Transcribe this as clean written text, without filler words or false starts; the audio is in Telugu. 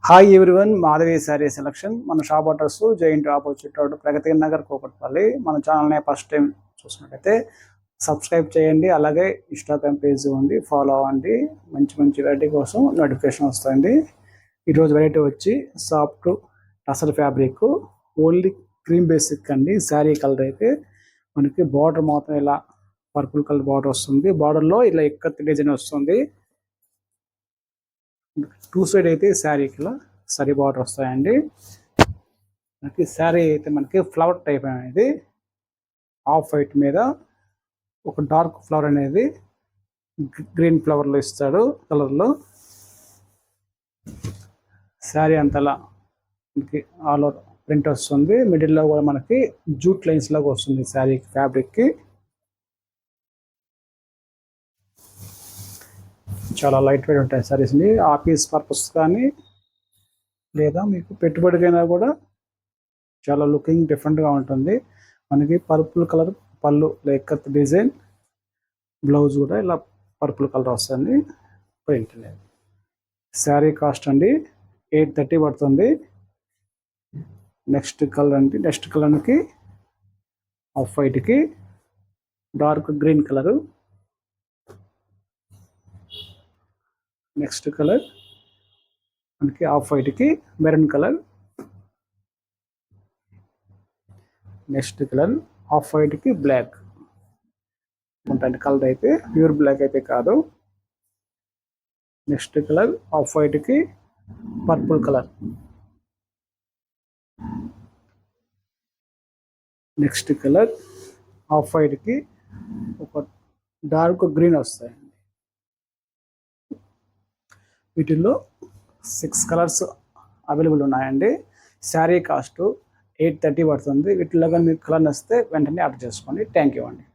Hi everyone, Madhavi sari selection. మన shop address giant opposite road, Pragathi Nagar, Kukatpally. మన ఛానల్ని ఫస్ట్ టైం చూసినట్టయితే సబ్స్క్రైబ్ చేయండి. అలాగే ఇన్స్టాగ్రామ్ పేజ్ ఉంది, ఫాలో అవ్వండి. మంచి మంచి వెరైటీ కోసం నోటిఫికేషన్ వస్తుంది. ఈరోజు వెరైటీ వచ్చి soft tussar fabric, only cream basic అండి. శారీ కలర్ అయితే మనకి బార్డర్ మాత్రం ఇలా పర్పుల్ కలర్ బార్డర్ వస్తుంది. బార్డర్లో ఇలా ఎక్కత్తి డిజైన్ వస్తుంది. టూ సైడ్ అయితే శారీకి ఇలా సరీ బార్డర్ వస్తాయండి. మనకి శారీ అయితే మనకి ఫ్లవర్ టైప్ అనేది ఆఫ్ వైట్ మీద ఒక డార్క్ ఫ్లవర్ అనేది గ్రీన్ ఫ్లవర్లో ఇస్తాడు కలర్లో. శారీ అంతలా మనకి ఆల్ ఓవర్ ప్రింట్ వస్తుంది. మిడిల్లో కూడా మనకి జూట్ లైన్స్ లాగా వస్తుంది శారీ ఫ్యాబ్రిక్కి. చాలా లైట్ వెయిట్ ఉంటాయి శారీస్ని. ఆఫీస్ పర్పస్ కానీ లేదా మీకు పెట్టుబడికైనా కూడా చాలా లుకింగ్ డిఫరెంట్గా ఉంటుంది. మనకి పర్పుల్ కలర్ పళ్ళు లైక్ డిజైన్, బ్లౌజ్ కూడా ఇలా పర్పుల్ కలర్ వస్తుంది. ప్రింట్ లేదు. శారీ కాస్ట్ అండి 830 పడుతుంది. నెక్స్ట్ కలర్కి ఆఫ్ వైట్కి dark green colour. Next colour మనకి ఆఫ్ వైట్కి maroon colour. Next colour off వైట్కి బ్లాక్ ఉంటుంది. కలర్ అయితే ప్యూర్ బ్లాక్ అయితే కాదు. నెక్స్ట్ కలర్ ఆఫ్ వైట్కి purple colour. Next colour off వైట్కి ఒక డార్క్ గ్రీన్ వస్తాయి. వీటిల్లో 6 కలర్స్ అవైలబుల్ ఉన్నాయండి. శారీ కాస్ట్ 830 పడుతుంది. వీటిలో కానీ మీకు కలర్ నచ్చితే వెంటనే ఆర్డర్ చేసుకోండి. థ్యాంక్ యూ అండి.